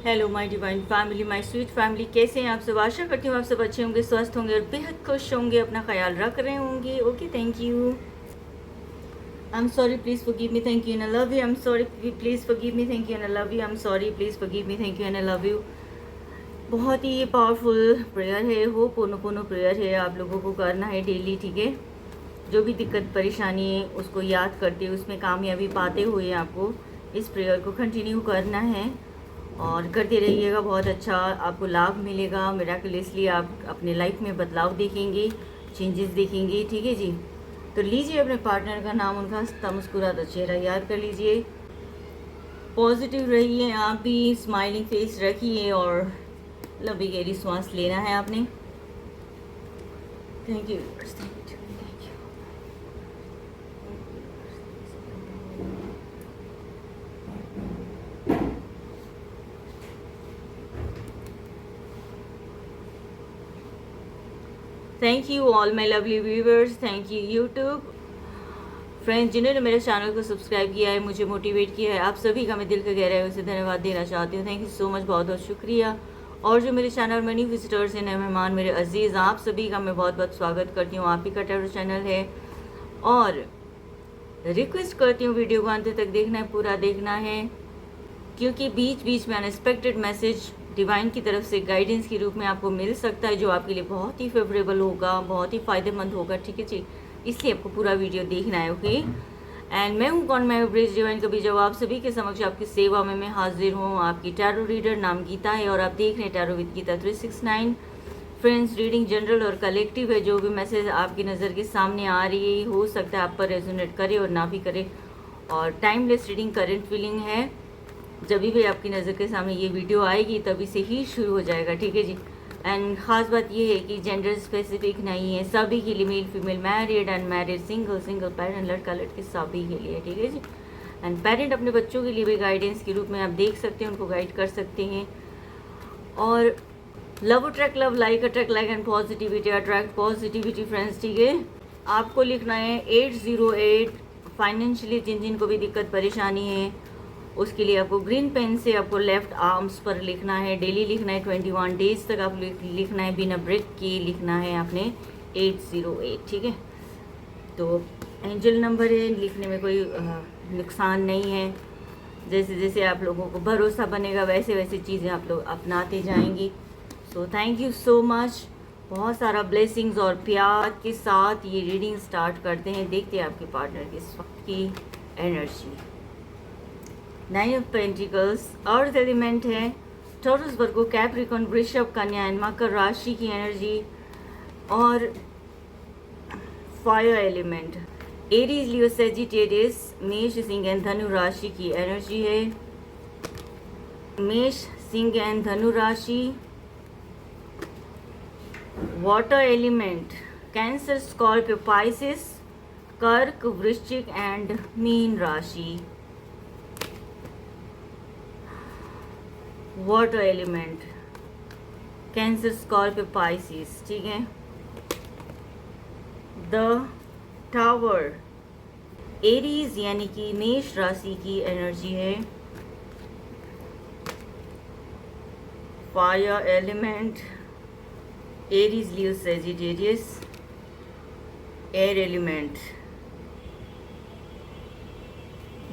Hello my divine family, my sweet family, कैसे हैं आप सब। आशा करती हूँ आप सब अच्छे होंगे, स्वस्थ होंगे और बेहद खुश होंगे, अपना ख्याल रख रहे होंगे। Okay, thank you. I am sorry, please forgive me, thank you and I love you. I am sorry, please forgive me, thank you and I love you. I am sorry, please forgive me, thank you and I love you. बहुत ही ये powerful prayer है, हो पोनो prayer है, आप लोगों को करना है डेली, ठीक है। जो भी दिक्कत परेशानी है उसको याद करते हुए उसमें कामयाबी पाते हुए आपको इस प्रेयर को कंटिन्यू करना है और करते रहिएगा। बहुत अच्छा आपको लाभ मिलेगा। मिराकुलसली आप अपने लाइफ में बदलाव देखेंगे, चेंजेस देखेंगे, ठीक है जी। तो लीजिए अपने पार्टनर का नाम, उनका हंसता मुस्कुराता चेहरा याद कर लीजिए। पॉजिटिव रहिए, आप भी स्माइलिंग फेस रखिए और लंबी गहरी सांस लेना है आपने। Thank you, thank you. Thank you all my lovely viewers, thank you YouTube friends जिन्होंने मेरे चैनल को सब्सक्राइब किया है, मुझे मोटिवेट किया है, आप सभी का मैं दिल का गहराई से धन्यवाद देना चाहती हूँ। थैंक यू सो मच, बहुत बहुत शुक्रिया। और जो मेरे चैनल में न्यू विजिटर्स हैं, नए मेहमान, मेरे अजीज़, आप सभी का मैं बहुत बहुत स्वागत करती हूँ। आप ही का टैरो चैनल है और रिक्वेस्ट करती हूँ वीडियो को अंत तक देखना है, पूरा देखना है, क्योंकि बीच बीच में अनएक्सपेक्टेड मैसेज डिवाइन की तरफ से गाइडेंस के रूप में आपको मिल सकता है, जो आपके लिए बहुत ही फेवरेबल होगा, बहुत ही फ़ायदेमंद होगा, ठीक है जी। इसलिए आपको पूरा वीडियो देखना है, ओके। एंड मैं हूँ कौन, मैं ब्रिज डिवाइन कभी जवाब सभी के समक्ष आपकी सेवा में मैं हाजिर हूँ। आपकी टैरो रीडर, नाम गीता है और आप देख रहे हैं tarot with Geeta 369। Friends, reading general और कलेक्टिव है। जो भी मैसेज आपकी नज़र के सामने आ रही है हो सकता है आप पर रेजोनेट करे और ना भी करे, और टाइमलेस रीडिंग करंट फीलिंग है। जब भी आपकी नज़र के सामने ये वीडियो आएगी तभी से ही शुरू हो जाएगा, ठीक है जी। एंड ख़ास बात ये है कि जेंडर स्पेसिफिक नहीं है, सभी के लिए, male female, married unmarried, single parent, लड़का लड़की, सभी के लिए, ठीक है जी। एंड पेरेंट अपने बच्चों के लिए भी गाइडेंस के रूप में आप देख सकते हैं, उनको गाइड कर सकते हैं। और love attract love, like attract like and positivity attract positivity friends, ठीक है। आपको लिखना है 808। फाइनेंशियली जिन जिन को भी दिक्कत परेशानी है उसके लिए आपको ग्रीन पेन से आपको लेफ्ट आर्म्स पर लिखना है। डेली लिखना है, 21 डेज तक आप लिखना है, बिना ब्रेक के लिखना है आपने 808, ठीक है। तो एंजल नंबर है, लिखने में कोई नुकसान नहीं है। जैसे जैसे आप लोगों को भरोसा बनेगा वैसे वैसे चीज़ें आप लोग अपनाते जाएंगी। सो थैंक यू सो मच। बहुत सारा ब्लेसिंग्स और प्यार के साथ ये रीडिंग स्टार्ट करते हैं। देखते हैं आपके पार्टनर की इस वक्त की energy. 9 of pentacles earth element है, टॉरस, वर्गो, कैप्रिकॉर्न, वृषभ, कन्या एंड मकर राशि की एनर्जी। और fire element Aries, Leo, Sagittarius, मेष, सिंह एंड धनु राशि की एनर्जी है। मेष, सिंह एंड धनु राशि। Water element cancer, Scorpio, Pisces, कर्क, वृश्चिक एंड मीन राशि। Water element cancer, Scorpio, Pisces, ठीक है। द टावर एरीज यानी कि मेष राशि की एनर्जी है। Fire element Aries, Leo, Sagittarius. Air element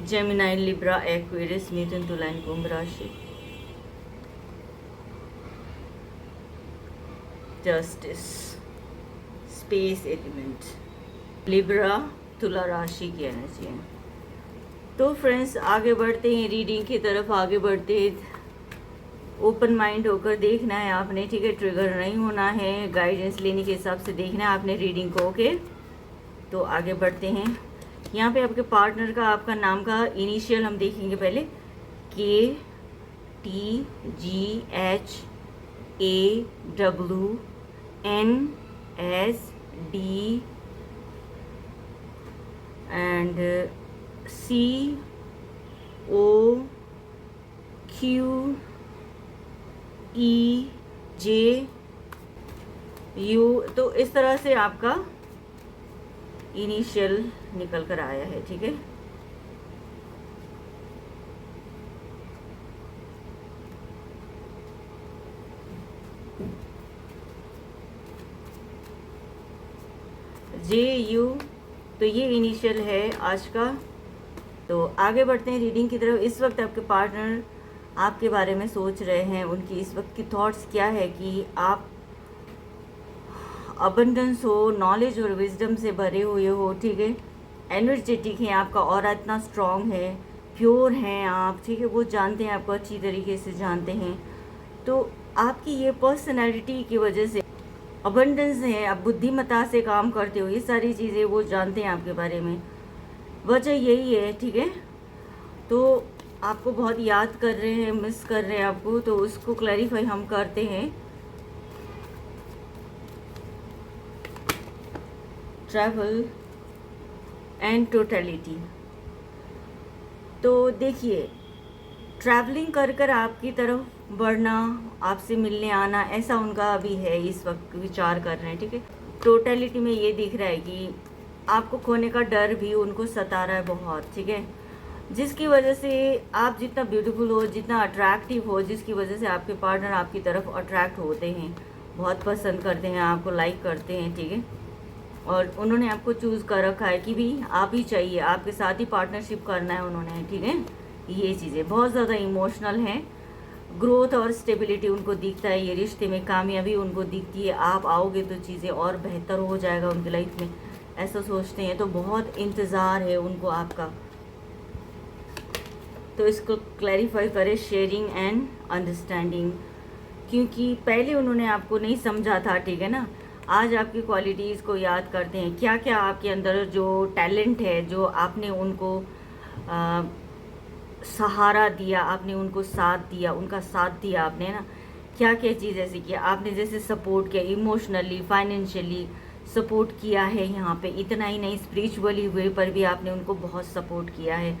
Gemini, Libra, Aquarius, मिथुन, तुला एंड कुंभ राशि। जस्टिस स्पेस एलिमेंट लिब्रा, तुला राशि की एनर्जी है। तो फ्रेंड्स आगे बढ़ते हैं, रीडिंग की तरफ आगे बढ़ते हैं। ओपन माइंड होकर देखना है आपने, ठीक है। ट्रिगर नहीं होना है, गाइडेंस लेने के हिसाब से देखना है आपने रीडिंग को, ओके। तो आगे बढ़ते हैं। यहाँ पे आपके पार्टनर का, आपका नाम का इनिशियल हम देखेंगे पहले। KTGHAWNSD and COQEJU। तो इस तरह से आपका इनिशियल निकल कर आया है, ठीक है। JU, तो ये इनिशियल है आज का। तो आगे बढ़ते हैं रीडिंग की तरफ। इस वक्त आपके पार्टनर आपके बारे में सोच रहे हैं, उनकी इस वक्त की थॉट्स क्या है कि आप अबंडेंस हो, नॉलेज और विजडम से भरे हुए हो, ठीक है, एनर्जेटिक हैं, आपका ऑरा इतना स्ट्रॉन्ग है, प्योर हैं आप, ठीक है, वो जानते हैं आपको, अच्छी तरीके से जानते हैं। तो आपकी ये पर्सनैलिटी की वजह से अबंडेंस है, आप बुद्धिमत्ता से काम करते हो, ये सारी चीज़ें वो जानते हैं आपके बारे में। वजह यही है, ठीक है। तो आपको बहुत याद कर रहे हैं, मिस कर रहे हैं आपको, तो उसको क्लैरिफाई हम करते हैं। Travel and totality. तो देखिए, ट्रैवलिंग कर कर आपकी तरफ बढ़ना, आपसे मिलने आना, ऐसा उनका अभी है, इस वक्त विचार कर रहे हैं, ठीक है। टोटलिटी में ये दिख रहा है कि आपको खोने का डर भी उनको सता रहा है बहुत, ठीक है, जिसकी वजह से आप जितना ब्यूटीफुल हो, जितना अट्रैक्टिव हो, जिसकी वजह से आपके पार्टनर आपकी तरफ अट्रैक्ट होते हैं, बहुत पसंद करते हैं, आपको लाइक करते हैं, ठीक है। और उन्होंने आपको चूज़ कर रखा है कि भी आप ही चाहिए, आपके साथ ही पार्टनरशिप करना है उन्होंने, ठीक है। ये चीज़ें बहुत ज़्यादा इमोशनल हैं। ग्रोथ और स्टेबिलिटी उनको दिखता है, ये रिश्ते में कामयाबी उनको दिखती है। आप आओगे तो चीज़ें और बेहतर हो जाएगा उनकी लाइफ में, ऐसा सोचते हैं। तो बहुत इंतज़ार है उनको आपका। तो इसको क्लैरिफाई करें, शेयरिंग एंड अंडरस्टैंडिंग, क्योंकि पहले उन्होंने आपको नहीं समझा था, ठीक है ना। आज आपकी क्वालिटीज़ को याद करते हैं, क्या क्या आपके अंदर जो टैलेंट है, जो आपने उनको सहारा दिया, आपने उनको साथ दिया, उनका साथ दिया आपने, ना, क्या क्या चीज़ ऐसी किया आपने, जैसे सपोर्ट किया, इमोशनली, फाइनेंशियली सपोर्ट किया है यहाँ पे। इतना ही नहीं, स्पिरिचुअली वे पर भी आपने उनको बहुत सपोर्ट किया है।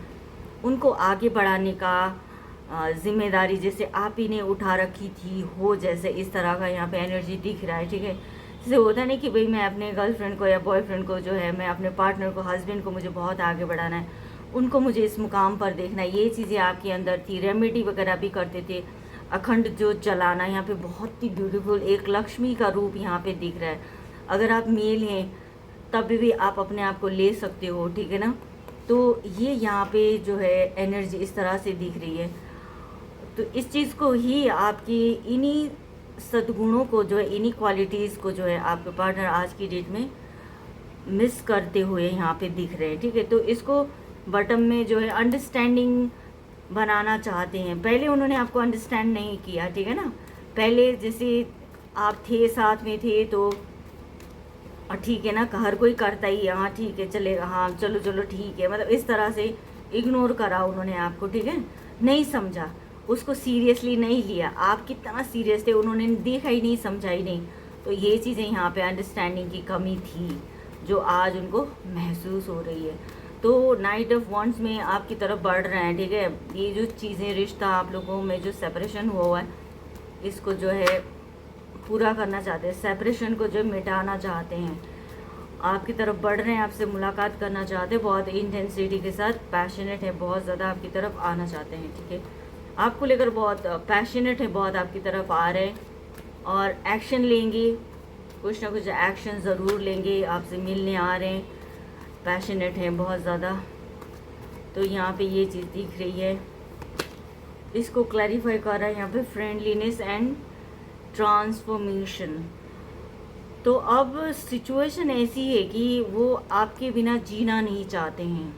उनको आगे बढ़ाने का जिम्मेदारी जैसे आप ही ने उठा रखी थी हो, जैसे इस तरह का यहाँ पे एनर्जी दिख रहा है, ठीक है। जैसे होता नहीं कि भाई मैं अपने गर्लफ्रेंड को या बॉयफ्रेंड को जो है, मैं अपने पार्टनर को, हस्बैंड को मुझे बहुत आगे बढ़ाना है, उनको मुझे इस मुकाम पर देखना है, ये चीज़ें आपके अंदर थी। रेमेडी वगैरह भी करते थे, अखंड जो चलाना, यहाँ पे बहुत ही ब्यूटीफुल एक लक्ष्मी का रूप यहाँ पे दिख रहा है। अगर आप मेल हैं तब भी आप अपने आप को ले सकते हो, ठीक है ना। तो ये यहाँ पे जो है एनर्जी इस तरह से दिख रही है। तो इस चीज़ को ही, आपकी इन्हीं सद्गुणों को जो है, इन्हीं क्वालिटीज़ को जो है आपके पार्टनर आज की डेट में मिस करते हुए यहाँ पे दिख रहे हैं, ठीक है। तो इसको बॉटम में जो है अंडरस्टैंडिंग बनाना चाहते हैं। पहले उन्होंने आपको अंडरस्टैंड नहीं किया, ठीक है ना। पहले जैसे आप थे, साथ में थे, तो ठीक है ना, हर कोई करता ही है, हाँ ठीक है चलेगा, हाँ चलो चलो ठीक है, मतलब इस तरह से इग्नोर करा उन्होंने आपको, ठीक है, नहीं समझा, उसको सीरियसली नहीं लिया। आप कितना सीरियस थे उन्होंने देखा ही नहीं, समझा ही नहीं। तो ये चीज़ें यहाँ पे अंडरस्टैंडिंग की कमी थी, जो आज उनको महसूस हो रही है। तो नाइट ऑफ वॉन्ड्स में आपकी तरफ बढ़ रहे हैं, ठीक है। ये जो चीज़ें, रिश्ता आप लोगों में जो सेपरेशन हुआ है, इसको जो है पूरा करना चाहते हैं, सेपरेशन को जो मिटाना चाहते हैं, आपकी तरफ बढ़ रहे हैं, आपसे मुलाकात करना चाहते हैं, बहुत इंटेंसिटी के साथ, पैशनेट है, बहुत ज़्यादा आपकी तरफ आना चाहते हैं, ठीक है। आपको लेकर बहुत पैशनेट है, बहुत आपकी तरफ आ रहे हैं और एक्शन लेंगे, कुछ ना कुछ एक्शन ज़रूर लेंगे, आपसे मिलने आ रहे हैं, पैशनेट हैं बहुत ज़्यादा। तो यहाँ पे ये चीज़ दिख रही है, इसको क्लैरिफाई कर रहा है यहाँ पे, फ्रेंडलीनेस एंड ट्रांसफॉर्मेशन। तो अब सिचुएशन ऐसी है कि वो आपके बिना जीना नहीं चाहते हैं,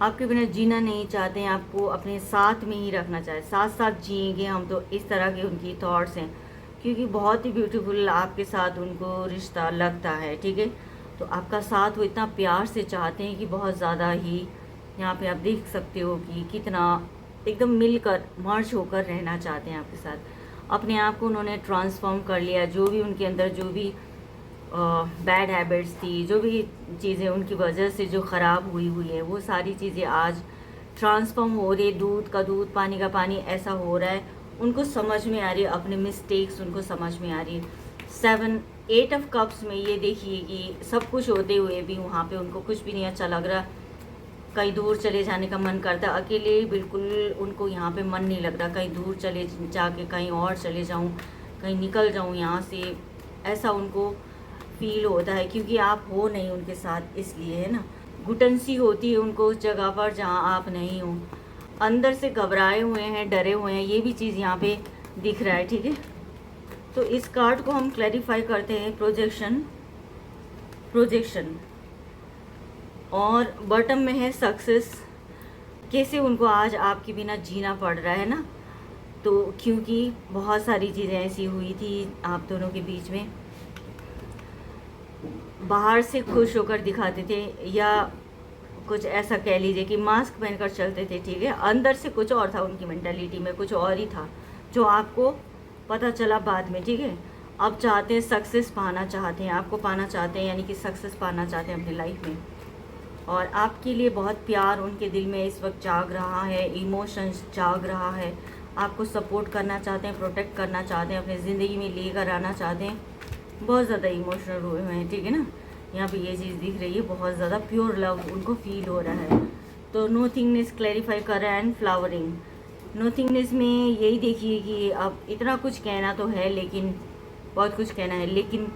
आपके बिना जीना नहीं चाहते हैं, आपको अपने साथ में ही रखना चाहते, साथ साथ जिएंगे हम, तो इस तरह के उनकी थॉट्स हैं, क्योंकि बहुत ही ब्यूटीफुल आपके साथ उनको रिश्ता लगता है, ठीक है। तो आपका साथ वो इतना प्यार से चाहते हैं कि बहुत ज़्यादा ही, यहाँ पे आप देख सकते हो कि कितना एकदम मिलकर, मर्ज होकर रहना चाहते हैं आपके साथ। अपने आप को उन्होंने ट्रांसफॉर्म कर लिया, जो भी उनके अंदर जो भी बैड हैबिट्स थी, जो भी चीज़ें उनकी वजह से जो ख़राब हुई है, वो सारी चीज़ें आज ट्रांसफॉर्म हो रही है, दूध का दूध, पानी का पानी ऐसा हो रहा है, उनको समझ में आ रही है, अपने मिस्टेक्स उनको समझ में आ रही है। 7 8 ऑफ कप्स में ये देखिए कि सब कुछ होते हुए भी वहाँ पे उनको कुछ भी नहीं अच्छा लग रहा, कहीं दूर चले जाने का मन करता, अकेले बिल्कुल उनको यहाँ पे मन नहीं लग रहा, कहीं दूर चले जाके कहीं और चले जाऊँ, कहीं निकल जाऊँ यहाँ से, ऐसा उनको फील होता है, क्योंकि आप हो नहीं उनके साथ, इसलिए, है ना। घुटन सी होती है उनको उस जगह पर जहाँ आप नहीं हो, अंदर से घबराए हुए हैं, डरे हुए हैं, ये भी चीज़ यहाँ पे दिख रहा है, ठीक है। तो इस कार्ड को हम क्लैरिफाई करते हैं, प्रोजेक्शन और बॉटम में है सक्सेस। कैसे उनको आज आपके बिना जीना पड़ रहा है ना, तो क्योंकि बहुत सारी चीज़ें ऐसी हुई थी आप दोनों के बीच में। बाहर से खुश होकर दिखाते थे, या कुछ ऐसा कह लीजिए कि मास्क पहनकर चलते थे, ठीक है। अंदर से कुछ और था, उनकी मेंटालिटी में कुछ और ही था, जो आपको पता चला बाद में, ठीक है। अब चाहते हैं सक्सेस पाना चाहते हैं, आपको पाना चाहते हैं, यानी कि सक्सेस पाना चाहते हैं अपनी लाइफ में। और आपके लिए बहुत प्यार उनके दिल में इस वक्त जाग रहा है, इमोशंस जाग रहा है, आपको सपोर्ट करना चाहते हैं, प्रोटेक्ट करना चाहते हैं, अपनी ज़िंदगी में लेकर आना चाहते हैं। बहुत ज़्यादा इमोशनल हुए हुए हैं, ठीक है ना। यहाँ पे ये चीज़ दिख रही है, बहुत ज़्यादा प्योर लव उनको फील हो रहा है। तो नोथिंगनेस क्लैरिफाई कर रहा है एंड फ्लावरिंग। नोथिंगनेस में यही देखिए कि अब इतना कुछ कहना तो है, लेकिन बहुत कुछ कहना है, लेकिन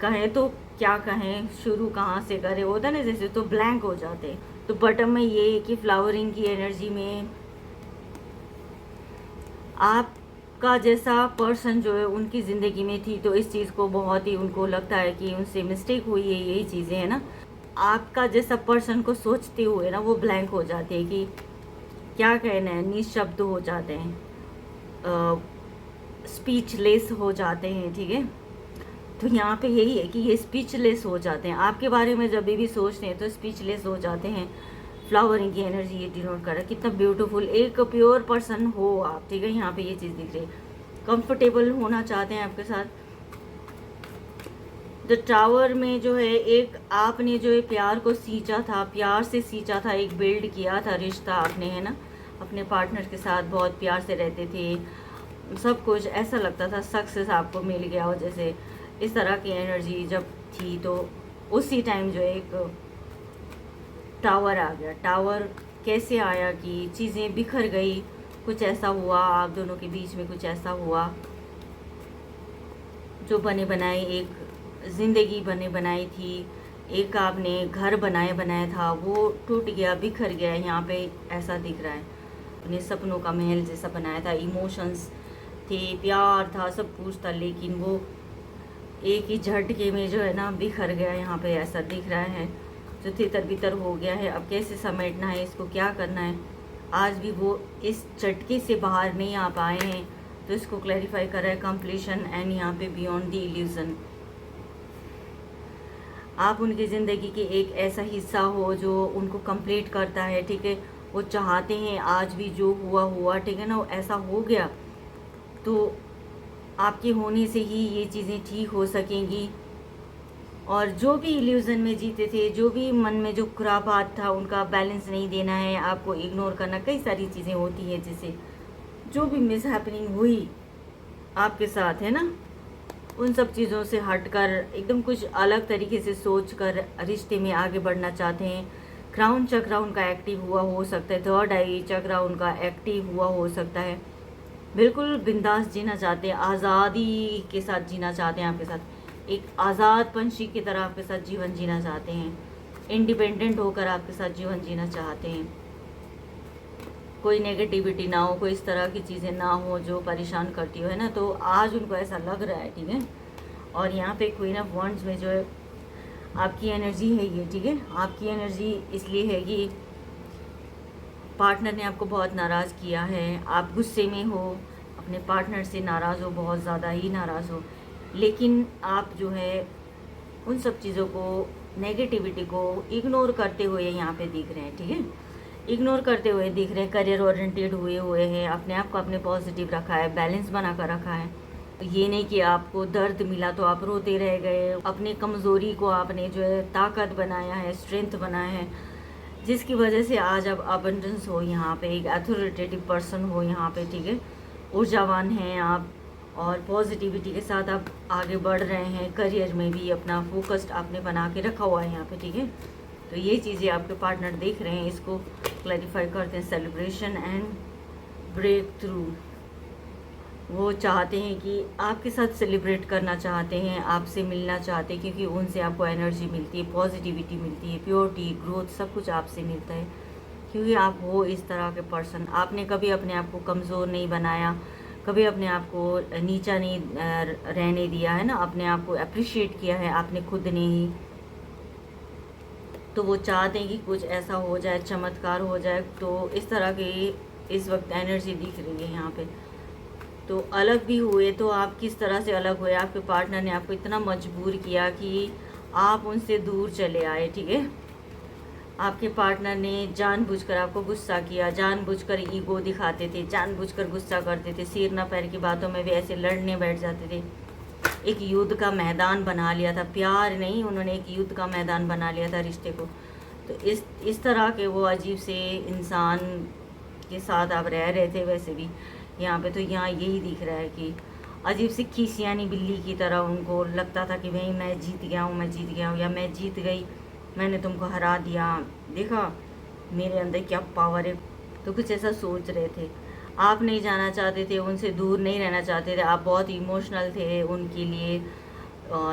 कहें तो क्या कहें, शुरू कहाँ से करें, होता ना जैसे, तो ब्लैंक हो जाते हैं। तो बॉटम में ये है कि फ्लावरिंग की एनर्जी में आपका जैसा पर्सन जो है उनकी ज़िंदगी में थी, तो इस चीज़ को बहुत ही उनको लगता है कि उनसे मिस्टेक हुई है, यही चीज़ें हैं ना। आपका जैसा पर्सन को सोचते हुए ना वो ब्लैंक हो जाते हैं कि क्या कहना है, निशब्द हो जाते हैं, स्पीचलेस हो जाते हैं, ठीक है। तो यहाँ पे यही है कि ये स्पीचलेस हो जाते हैं, आपके बारे में जब भी सोचते हैं तो स्पीचलेस हो जाते हैं। फ्लावरिंग की एनर्जी ये डिनोट कर रहा है, कितना ब्यूटीफुल एक प्योर पर्सन हो आप, ठीक है। यहाँ पे ये चीज़ दिख रही है, कंफर्टेबल होना चाहते हैं आपके साथ। द टावर में जो है, एक आपने जो है प्यार को सींचा था, प्यार से सींचा था, एक बिल्ड किया था रिश्ता आपने, है ना। अपने पार्टनर के साथ बहुत प्यार से रहते थे, सब कुछ ऐसा लगता था सक्सेस आपको मिल गया हो, जैसे इस तरह की एनर्जी जब थी। तो उसी टाइम जो एक टावर आ गया। टावर कैसे आया कि चीज़ें बिखर गई, कुछ ऐसा हुआ आप दोनों के बीच में, कुछ ऐसा हुआ जो बने बनाए एक ज़िंदगी बने बनाई थी, एक आपने घर बनाया था, वो टूट गया, बिखर गया। यहाँ पे ऐसा दिख रहा है, अपने सपनों का महल जैसा बनाया था, इमोशंस थे, प्यार था, सब कुछ था, लेकिन वो एक ही झटके में जो है ना बिखर गया। यहाँ पे ऐसा दिख रहा है, जो तितर बितर हो गया है। अब कैसे समेटना है इसको, क्या करना है, आज भी वो इस झटके से बाहर नहीं आ पाए हैं। तो इसको क्लैरिफाई कर रहा है कंप्लीशन एंड यहाँ पे बियॉन्ड द इल्यूजन। आप उनकी ज़िंदगी के एक ऐसा हिस्सा हो जो उनको कंप्लीट करता है, ठीक है। वो चाहते हैं आज भी जो हुआ, ठीक है ना, वो ऐसा हो गया, तो आपके होने से ही ये चीज़ें ठीक हो सकेंगी। और जो भी इल्यूज़न में जीते थे, जो भी मन में जो खुरापात था, उनका बैलेंस नहीं देना है, आपको इग्नोर करना, कई सारी चीज़ें होती हैं, जैसे जो भी मिस हैपनिंग हुई आपके साथ, है ना, उन सब चीज़ों से हटकर एकदम कुछ अलग तरीके से सोचकर रिश्ते में आगे बढ़ना चाहते हैं। क्राउन चक्र उनका एक्टिव हुआ हो सकता है, थर्ड आई चक्र उनका एक्टिव हुआ हो सकता है। बिल्कुल बिंदास जीना चाहते हैं, आज़ादी के साथ जीना चाहते हैं आपके साथ, एक आज़ाद पंछी की तरह आपके साथ जीवन जीना चाहते हैं, इंडिपेंडेंट होकर आपके साथ जीवन जीना चाहते हैं। कोई नेगेटिविटी ना हो, कोई इस तरह की चीज़ें ना हो जो परेशान करती हो, है ना। तो आज उनको ऐसा लग रहा है, ठीक है। और यहाँ पे क्वीन ऑफ वॉन्ड्स में जो है आपकी एनर्जी है ये, ठीक है। आपकी एनर्जी इसलिए है कि पार्टनर ने आपको बहुत नाराज़ किया है, आप गुस्से में हो, अपने पार्टनर से नाराज़ हो, बहुत ज़्यादा ही नाराज़ हो, लेकिन आप जो है उन सब चीज़ों को, नेगेटिविटी को इग्नोर करते हुए यहाँ पे दिख रहे हैं, ठीक है। इग्नोर करते हुए दिख रहे हैं, करियर ओरिएंटेड हुए हैं, अपने आप को आपने पॉजिटिव रखा है, बैलेंस बना कर रखा है। ये नहीं कि आपको दर्द मिला तो आप रोते रह गए, अपनी कमज़ोरी को आपने जो है ताकत बनाया है, स्ट्रेंथ बनाया है, जिसकी वजह से आज अब अबंडेंस हो, यहाँ पे एक अथॉरिटेटिव पर्सन हो यहाँ पे, ठीक है। ऊर्जावान हैं आप और पॉजिटिविटी के साथ आप आगे बढ़ रहे हैं, करियर में भी अपना फोकस्ड आपने बना के रखा हुआ है यहाँ पे, ठीक है। तो ये चीज़ें आपके पार्टनर देख रहे हैं, इसको क्लैरिफाई करते हैं, सेलिब्रेशन एंड ब्रेक थ्रू। वो चाहते हैं कि आपके साथ सेलिब्रेट करना चाहते हैं, आपसे मिलना चाहते हैं, क्योंकि उनसे आपको एनर्जी मिलती है, पॉजिटिविटी मिलती है, प्योरिटी, ग्रोथ, सब कुछ आपसे मिलता है, क्योंकि आप वो इस तरह के पर्सन। आपने कभी अपने आप को कमज़ोर नहीं बनाया, कभी अपने आप को नीचा नहीं रहने दिया है ना, अपने आप को अप्रिशिएट किया है आपने खुद ने ही। तो वो चाहते हैं कि कुछ ऐसा हो जाए, चमत्कार हो जाए। तो इस तरह की इस वक्त एनर्जी दिख रही है यहाँ पे। तो अलग भी हुए तो आप किस तरह से अलग हुए, आपके पार्टनर ने आपको इतना मजबूर किया कि आप उनसे दूर चले आए, ठीक है। आपके पार्टनर ने जानबूझकर आपको गुस्सा किया, जानबूझकर ईगो दिखाते थे, जानबूझकर गुस्सा करते थे, सिर न पैर की बातों में भी ऐसे लड़ने बैठ जाते थे। एक युद्ध का मैदान बना लिया था, प्यार नहीं, उन्होंने एक युद्ध का मैदान बना लिया था रिश्ते को। तो इस तरह के वो अजीब से इंसान के साथ आप रह रहे थे। वैसे भी यहाँ पे तो यहाँ यही दिख रहा है कि अजीब सी खीसियानी बिल्ली की तरह उनको लगता था कि भाई मैं जीत गया हूँ, मैं जीत गया हूँ, या मैं जीत गई, मैंने तुमको हरा दिया, देखा मेरे अंदर क्या पावर है। तो कुछ ऐसा सोच रहे थे। आप नहीं जाना चाहते थे, उनसे दूर नहीं रहना चाहते थे, आप बहुत इमोशनल थे उनके लिए,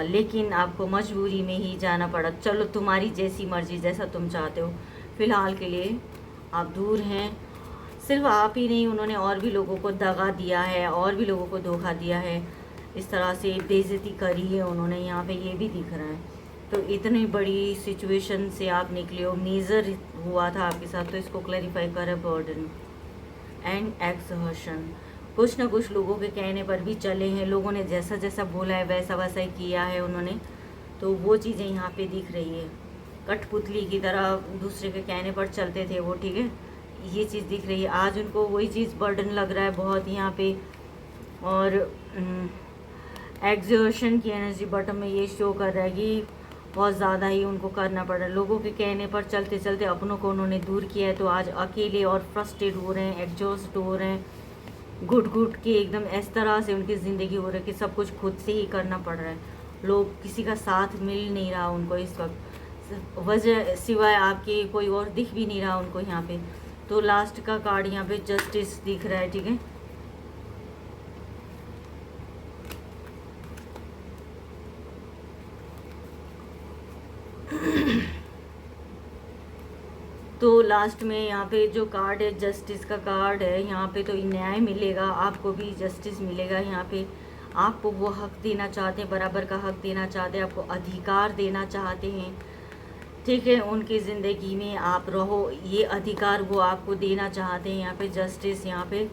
लेकिन आपको मजबूरी में ही जाना पड़ा। चलो तुम्हारी जैसी मर्जी, जैसा तुम चाहते हो। फ़िलहाल के लिए आप दूर हैं। सिर्फ आप ही नहीं, उन्होंने और भी लोगों को दगा दिया है, और भी लोगों को धोखा दिया है, इस तरह से बेइज्जती करी है उन्होंने, यहाँ पे ये भी दिख रहा है। तो इतनी बड़ी सिचुएशन से आप निकले हो, मेजर हुआ था आपके साथ, तो इसको क्लैरिफाई करें। बर्डन एंड एक्सहर्शन, कुछ ना कुछ लोगों के कहने पर भी चले हैं, लोगों ने जैसा जैसा बोला है वैसा वैसा ही किया है उन्होंने। तो वो चीज़ें यहाँ पे दिख रही है, कठपुतली की तरह दूसरे के कहने पर चलते थे वो, ठीक है, ये चीज़ दिख रही है। आज उनको वही चीज़ बर्डन लग रहा है बहुत यहाँ पे। और एक्सर्शन की एनर्जी बॉटम में ये शो कर रहा है कि बहुत ज़्यादा ही उनको करना पड़ रहा है। लोगों के कहने पर चलते चलते अपनों को उन्होंने दूर किया है, तो आज अकेले और फ्रस्ट्रेट हो रहे हैं, एग्जॉस्ट हो रहे हैं, घुट घुट के एकदम इस तरह से उनकी ज़िंदगी हो रही है कि सब कुछ खुद से ही करना पड़ रहा है। लोग, किसी का साथ मिल नहीं रहा उनको इस वक्त, वजह सिवाय आपके कोई और दिख भी नहीं रहा उनको यहाँ पे। तो लास्ट का कार्ड यहाँ पे जस्टिस दिख रहा है, ठीक है। तो लास्ट में यहाँ पे जो कार्ड है, जस्टिस का कार्ड है, यहाँ पे तो न्याय मिलेगा, आपको भी जस्टिस मिलेगा। यहाँ पे आपको वो हक देना चाहते हैं, बराबर का हक देना चाहते हैं, आपको अधिकार देना चाहते हैं, ठीक है। उनकी ज़िंदगी में आप रहो, ये अधिकार वो आपको देना चाहते हैं। यहाँ पे जस्टिस यहाँ पे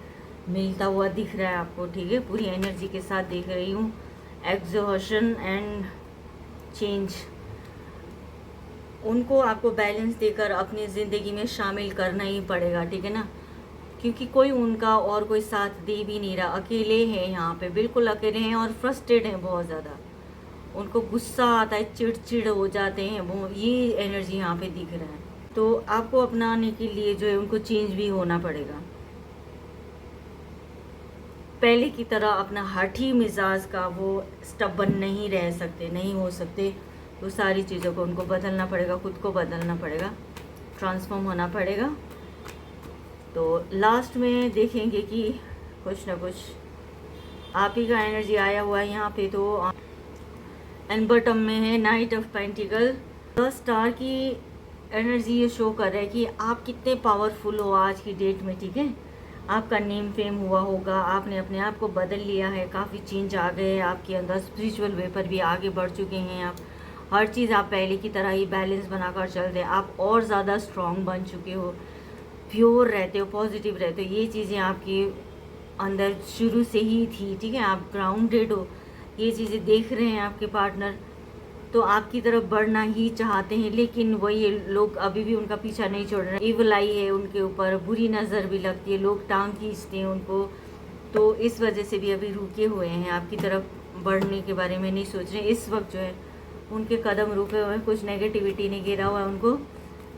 मिलता हुआ दिख रहा है आपको, ठीक है। पूरी एनर्जी के साथ देख रही हूँ। एक्सहॉर्शन एंड चेंज, उनको आपको बैलेंस देकर अपनी ज़िंदगी में शामिल करना ही पड़ेगा, ठीक है ना, क्योंकि कोई उनका और कोई साथ दे भी नहीं रहा, अकेले हैं यहाँ पे, बिल्कुल अकेले हैं और फ्रस्ट्रेट हैं बहुत ज़्यादा। उनको गुस्सा आता है, चिड़चिड़ हो जाते हैं वो, ये एनर्जी यहाँ पे दिख रहा है। तो आपको अपनाने के लिए जो है उनको चेंज भी होना पड़ेगा। पहले की तरह अपना हठी मिजाज का वो स्टबन नहीं रह सकते, नहीं हो सकते। तो सारी चीज़ों को उनको बदलना पड़ेगा, खुद को बदलना पड़ेगा, ट्रांसफॉर्म होना पड़ेगा। तो लास्ट में देखेंगे कि कुछ ना कुछ आप ही का एनर्जी आया हुआ है यहाँ पे। तो एंड बॉटम में है नाइट ऑफ पेंटिकल। 10 स्टार की एनर्जी ये शो कर रहा है कि आप कितने पावरफुल हो आज की डेट में, ठीक है। आपका नेम फेम हुआ होगा, आपने अपने आप को बदल लिया है, काफ़ी चेंज आ गए हैं आपके अंदर, स्पिरिचुअल वे पर भी आगे बढ़ चुके हैं आप। हर चीज़ आप पहले की तरह ही बैलेंस बनाकर चलते हैं, आप और ज़्यादा स्ट्रॉन्ग बन चुके हो, प्योर रहते हो, पॉजिटिव रहते हो। ये चीज़ें आपके अंदर शुरू से ही थी, ठीक है। आप ग्राउंडेड हो, ये चीज़ें देख रहे हैं आपके पार्टनर, तो आपकी तरफ बढ़ना ही चाहते हैं, लेकिन वही लोग अभी भी उनका पीछा नहीं छोड़ रहे। इविल आई है उनके ऊपर, बुरी नज़र भी लगती है, लोग टांग खींचते हैं उनको, तो इस वजह से भी अभी रुके हुए हैं, आपकी तरफ बढ़ने के बारे में नहीं सोच रहे। इस वक्त जो है उनके कदम रुके हुए हैं, कुछ नेगेटिविटी ने घेरा हुआ है उनको,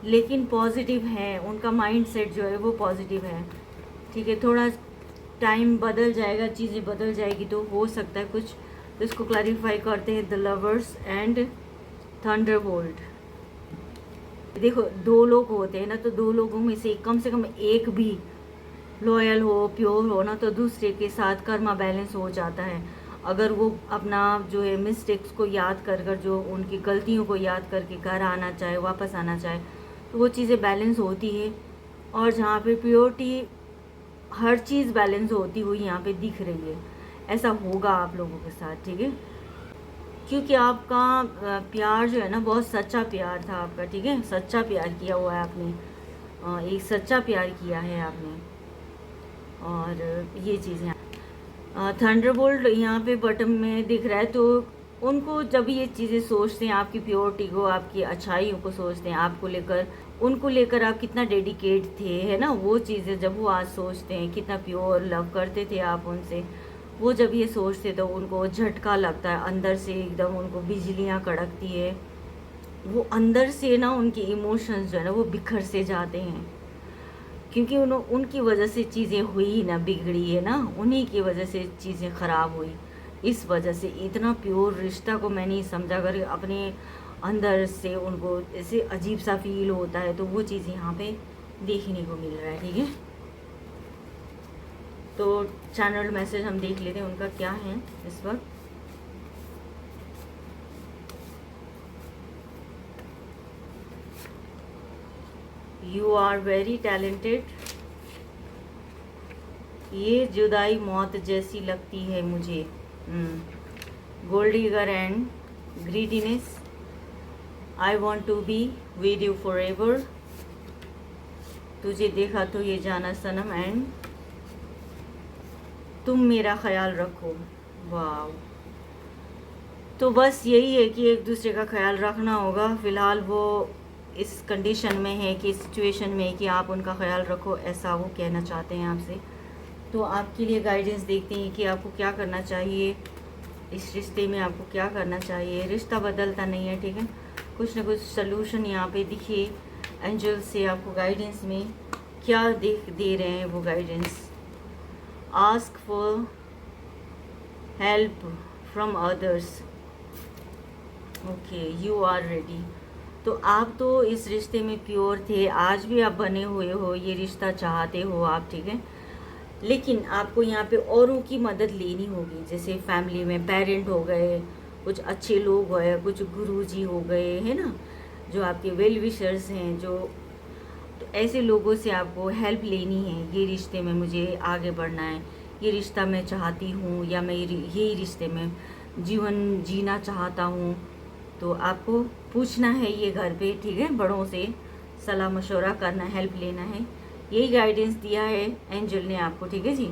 लेकिन पॉजिटिव है, उनका माइंड सेट जो है वो पॉजिटिव है, ठीक है। थोड़ा टाइम बदल जाएगा, चीज़ें बदल जाएगी तो हो सकता है कुछ। तो इसको क्लैरिफाई करते हैं, द लवर्स एंड थंडरबोल्ट। देखो, 2 लोग होते हैं ना, तो 2 लोगों में से कम एक भी लॉयल हो, प्योर हो ना, तो दूसरे के साथ कर्मा बैलेंस हो जाता है। अगर वो अपना जो है मिस्टेक्स को याद कर कर, जो उनकी गलतियों को याद करके घर आना चाहे, वापस आना चाहे, तो वो चीज़ें बैलेंस होती है। और जहाँ पे प्योरिटी, हर चीज़ बैलेंस होती हुई यहाँ पे दिख रही है। ऐसा होगा आप लोगों के साथ, ठीक है, क्योंकि आपका प्यार जो है ना, बहुत सच्चा प्यार था आपका, ठीक है, सच्चा प्यार किया हुआ है आपने, एक सच्चा प्यार किया है आपने। और ये चीज़ें थंडरबोल्ट यहाँ पे बटन में दिख रहा है, तो उनको जब ये चीज़ें सोचते हैं, आपकी प्योरिटी को, आपकी अच्छाइयों को सोचते हैं, आपको लेकर, उनको लेकर आप कितना डेडिकेट थे, है ना, वो चीज़ें जब वो आज सोचते हैं, कितना प्योर लव करते थे आप उनसे, वो जब ये सोचते तो उनको झटका लगता है, अंदर से एकदम उनको बिजलियाँ कड़कती है, वो अंदर से ना उनके इमोशंस जो है ना वो बिखर से जाते हैं, क्योंकि उनकी वजह से चीज़ें हुई ना, बिगड़ी है ना, उन्हीं की वजह से चीज़ें ख़राब हुई। इस वजह से इतना प्योर रिश्ता को मैं नहीं समझा, अगर अपने अंदर से उनको ऐसे अजीब सा फील होता है, तो वो चीज़ यहाँ पे देखने को मिल रहा है, ठीक है। तो चैनल मैसेज हम देख लेते हैं उनका क्या है इस वक्त। यू आर वेरी टैलेंटेड, ये जुदाई मौत जैसी लगती है मुझे। Gold digger and greediness, I want to be with you forever, तुझे देखा तो ये जाना सनम, एंड तुम मेरा ख्याल रखो। वाह, तो बस यही है कि एक दूसरे का ख्याल रखना होगा। फ़िलहाल वो इस कंडीशन में है, कि सिचुएशन में है कि आप उनका ख्याल रखो, ऐसा वो कहना चाहते हैं आपसे। तो आपके लिए गाइडेंस देखते हैं कि आपको क्या करना चाहिए इस रिश्ते में, आपको क्या करना चाहिए। रिश्ता बदलता नहीं है, ठीक है, कुछ ना कुछ सलूशन यहाँ पे दिखे। एंजल से आपको गाइडेंस में क्या दे रहे हैं वो guidance. Ask for help from others, okay, you are ready. तो आप तो इस रिश्ते में प्योर थे, आज भी आप बने हुए हो, ये रिश्ता चाहते हो आप, ठीक है, लेकिन आपको यहाँ पे औरों की मदद लेनी होगी। जैसे फैमिली में पेरेंट हो गए, कुछ अच्छे लोग हो गए, कुछ गुरुजी हो गए, है ना, जो आपके वेल विशर्स हैं, जो, तो ऐसे लोगों से आपको हेल्प लेनी है। ये रिश्ते में मुझे आगे बढ़ना है, ये रिश्ता मैं चाहती हूँ, या मैं यही रिश्ते में जीवन जीना चाहता हूँ, तो आपको पूछना है ये घर पे, ठीक है, बड़ों से सलाह मशवरा करना, हेल्प लेना है। यही गाइडेंस दिया है एंजल ने आपको, ठीक है जी।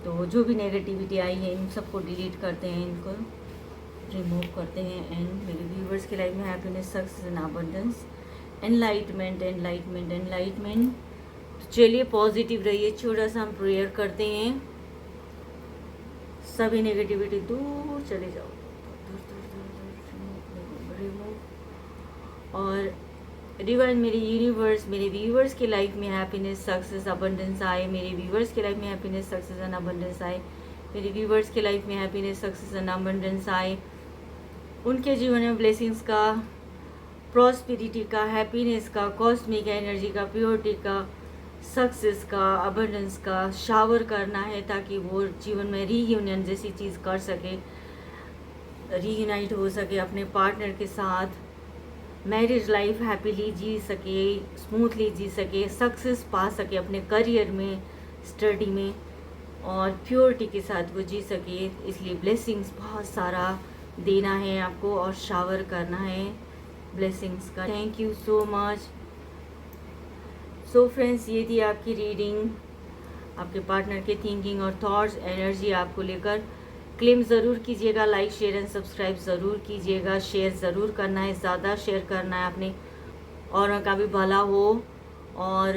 तो जो भी नेगेटिविटी आई है इन सबको डिलीट करते हैं, इनको रिमूव करते हैं, एंड मेरे व्यूवर्स की लाइफ में happiness, success and abundance, enlightenment, enlightenment, enlightenment. तो चलिए पॉजिटिव रहिए, छोटा सा हम प्रेयर करते हैं, सभी नेगेटिविटी दूर चले जाओ, रिमूव। और डिवाइन मेरे यूनिवर्स, मेरे व्यूवर्स की लाइफ में हैप्पीनेस, सक्सेस, अबंडेंस आए, मेरे व्यूवर्स की लाइफ में हैप्पीनेस, सक्सेस एंड अबंडेंस आए, मेरे व्यूवर्स की लाइफ में हैप्पीनेस, सक्सेस एंड अबंडेंस आए, उनके जीवन में ब्लेसिंग्स का, प्रॉस्पेरिटी का, हैप्पीनेस का, कॉस्मिक एनर्जी का, प्योरिटी का, सक्सेस का, अबंडेंस का शावर करना है, ताकि वो जीवन में रीयूनियन जैसी चीज़ कर सके, रीयूनाइट हो सके अपने पार्टनर के साथ, मैरिज लाइफ हैप्पीली जी सके, स्मूथली जी सके, सक्सेस पा सके अपने करियर में, स्टडी में, और प्योरिटी के साथ वो जी सके। इसलिए ब्लेसिंग्स बहुत सारा देना है आपको, और शावर करना है ब्लेसिंग्स का। Thank you so much. So friends, ये थी आपकी रीडिंग, आपके पार्टनर के थिंकिंग और थॉट्स, एनर्जी आपको लेकर। क्लेम ज़रूर कीजिएगा, लाइक शेयर एंड सब्सक्राइब ज़रूर कीजिएगा, शेयर ज़रूर करना है, ज़्यादा शेयर करना है अपने, और का भी भला हो, और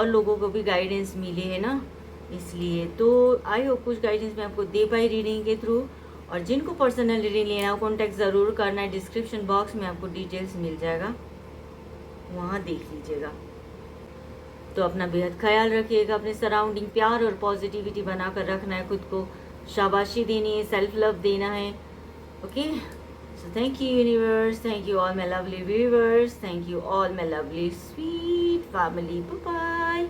लोगों को भी गाइडेंस मिले, है ना, इसलिए। तो आई होप कुछ गाइडेंस मैं आपको दे पाई रीडिंग के थ्रू। और जिनको पर्सनल रीडिंग लेना हो कॉन्टैक्ट ज़रूर करना है, डिस्क्रिप्शन बॉक्स में आपको डिटेल्स मिल जाएगा, वहाँ देख लीजिएगा। तो अपना बेहद ख्याल रखिएगा, अपने सराउंडिंग प्यार और पॉजिटिविटी बनाकर रखना है, खुद को शाबाशी देनी है, सेल्फ लव देना है, okay. So thank you universe, thank you all my lovely viewers, thank you all my lovely sweet family, bye bye.